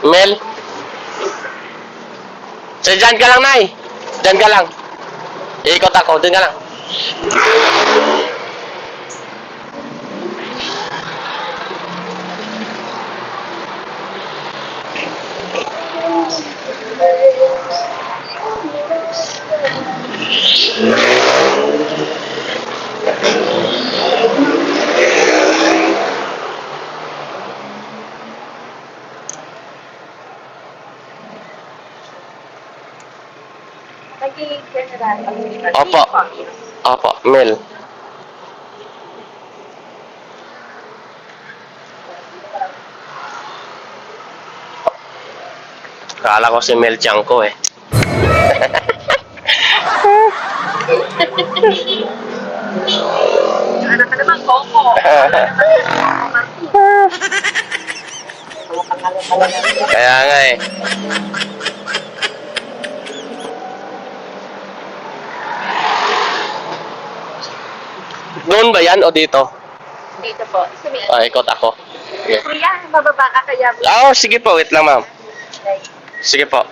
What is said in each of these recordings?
Mel? So, dyan ka lang, Nay. Dyan ka lang. Iikot ako. Dyan ka lang. Opo. Opo, Mel. Kala ko si Mel Tiangco eh. Anak ka naman, Coco. Kaya nga eh. Doon ba yan o dito? Dito po. Sabihin. Ikot ako. Sige. Kuya, mababa ka kaya. Sige po. Wait lang, ma'am. Sige po.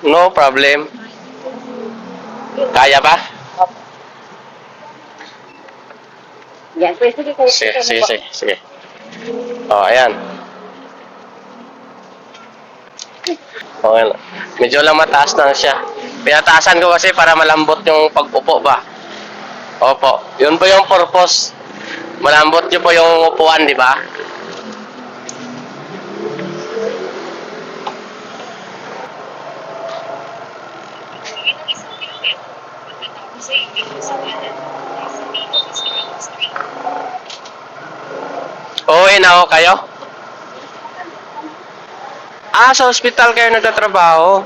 No problem. Kaya ba? Yan. Pwede sige kayo. Sige. Ayan. Okay lang. Medyo lang mataas na siya. Pinataasan ko kasi para malambot yung pag-upo ba? Opo. Yun po yung purpose. Malambot nyo po yung upuan, di ba? Uuwi na ako kayo? Sa hospital kayo nagtatrabaho?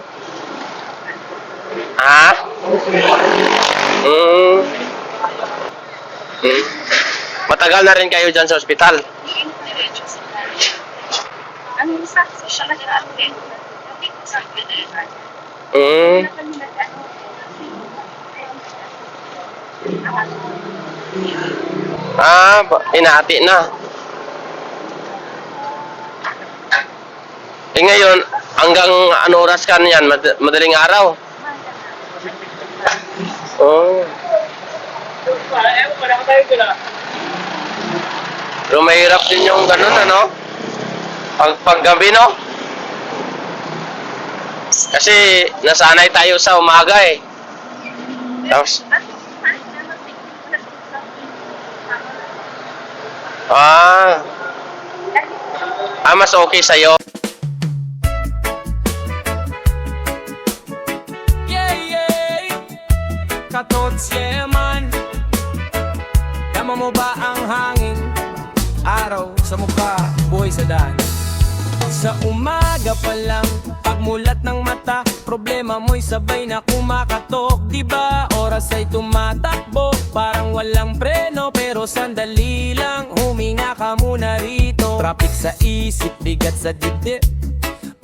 Matagal na rin kayo dyan sa hospital? Ano sa social media natin? Inati na. Ngayon, hanggang ano oras ka niyan? Madaling araw? Pero mahirap din yung ganun, ano? Paggabi, no? Kasi nasanay tayo sa umaga eh. Tapos, mas okay sa'yo. Katots, yeah man. Tama mo ba ang hangin? Araw sa mukha, buhay sa daan. Sa umaga pa lang, pagmulat ng mata, problema mo'y sabay na kumakatok. Diba oras ay tumatakbo, parang walang preno. Pero sandali lang, huminga ka muna rito. Traffic sa isip, bigat sa dibdib,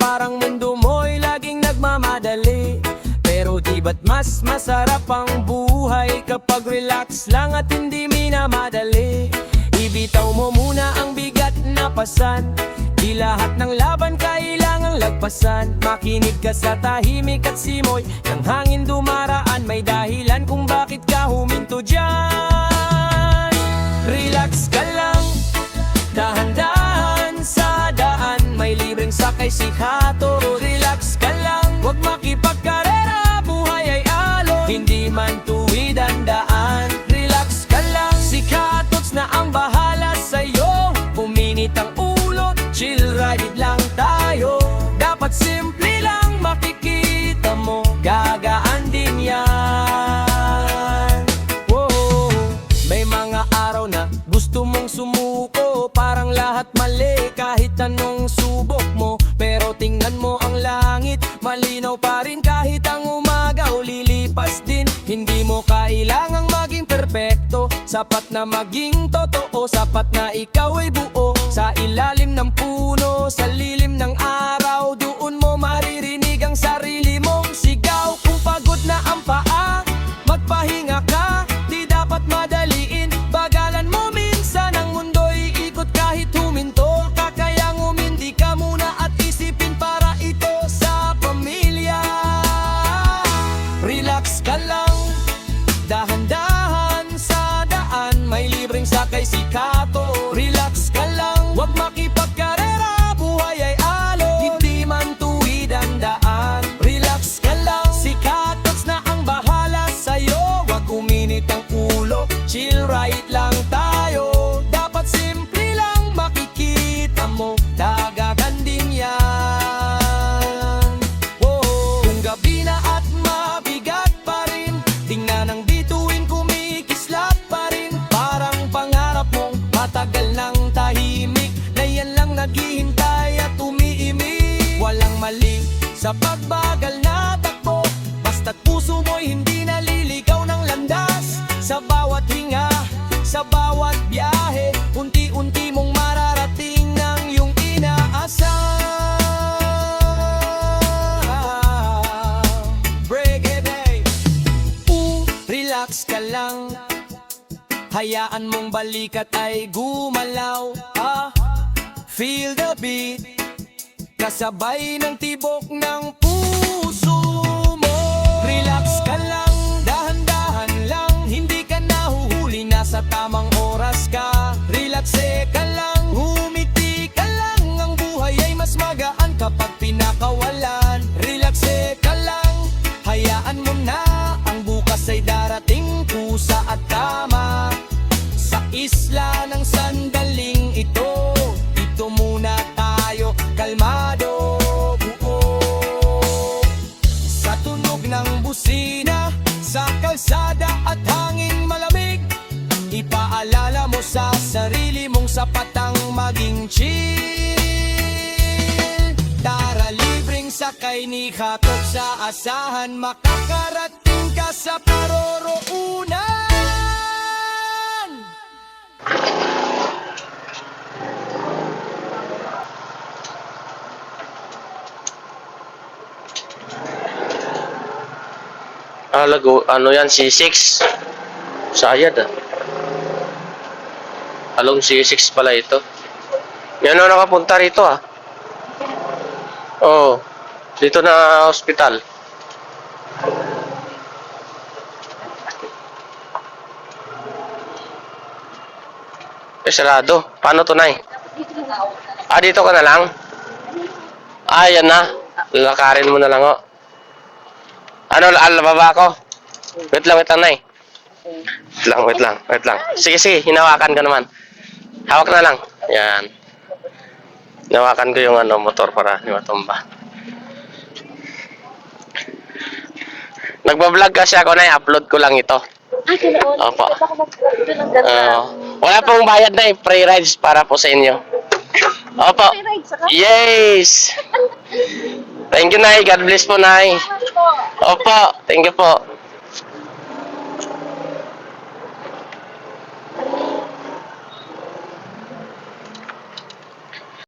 parang mundo mo'y laging nagmamadali. Pero di ba't mas masarap ang buhay kapag relax lang at hindi minamadali? Ibitaw mo muna ang bigat na pasan, di lahat ng laban kailangang lagpasan. Makinig ka sa tahimik at simoy ng hangin dumaraan, may dahilan kung bakit ka huminto dyan. Relax ka lang, dahan-dahan sa daan, may libreng sakay si Hato. Relax ka lang, huwag makipagkarera, buhay ay alon, hindi man tuwid ang daan. Relax ka lang, si Katots na ang bahala sa'yo. Puminit ang ulo, chill ride lang tayo. Dapat simple lang, makikita mo, gagaan din yan. Whoa. May mga araw na gusto mong sumuko, parang lahat mali kahit anong subok mo. Pero tingnan mo ang langit, malinaw pa rin kahit ang umaga o lilipas din. Hindi mo kailangang maging perpekto, sapat na maging totoo, sapat na ikaw ay buo. Sa ilalim ng puno, sa lilim ng araw, doon mo maririnig ang sarili mong sigaw. Kung pagod na ang paa, magpahinga ka, di dapat madaliin, bagalan mo minsan. Ang mundo'y ikot kahit huminto ka, kaya umindi ka muna at isipin para Dahan-dahan sa daan, may libreng sakay si Kato. Relax ka lang, wag makipagkarera, buhay ay alon. Hindi man tuwid ang daan, relax ka lang. Si Kato's na ang bahala sa'yo, wag uminit ang ulo, chill right lang tayo. Dapat simple lang, makikita mo, dagagan din yan. Kung gabi na at mabigat pa rin, tingnan ang bituin kumikislap pa rin. Parang pangarap mong matagal nang tahimik, na yan lang naghihintay at umiimik. Walang mali sa pagbagal na takbo, basta't puso mo'y hindi naliligaw ng landas. Sa bawat hinga, sa bawat biyahe, unti-unti mong mararating ang iyong inaasam. Break it, hey. Relax ka lang, hayaan mong balikat ay gumalaw. Feel the beat, kasabay ng tibok ng puso mo. Relax ka lang, dahan-dahan lang, hindi ka nahuhuli, nasa tamang oras ka. Relax ka lang, humiti ka lang, ang buhay ay mas magaan kapag pinakawalan. Relax ka lang, hayaan mo na, ang bukas ay darating, pusa at tama. Sa isla ng sandaling ito, dito muna tayo, kalmado, buo. Sa tunog ng busina, sa kalsada at hangin malamig, ipaalala mo sa sarili mong sapat ang maging chill. Tara, libreng sakay ni Kato sa asahan, makakarating ka sa paroroonan. Ano yan, C6. Sayad Along C6 pala ito. Yan na nakapunta rito Oo. Dito na hospital. Sarado. Paano to, Nay? Dito ka na lang? Yan na. Lakarin mo na lang, baba ako? Wait lang, Nay. Wait lang. Sige, hinawakan ko naman. Hawak na lang. Yan. Hinawakan ko yung motor para hindi matumba. Nagbablog kasi ako, Nay. Upload ko lang ito. Ganoon. Opo. Baka doon ang ganda. Wala pong bayad, Nay. Free rides para po sa inyo. Opo. Free ride, saka? Yes! Thank you, Nay. God bless po, Nay. Opo. Thank you po.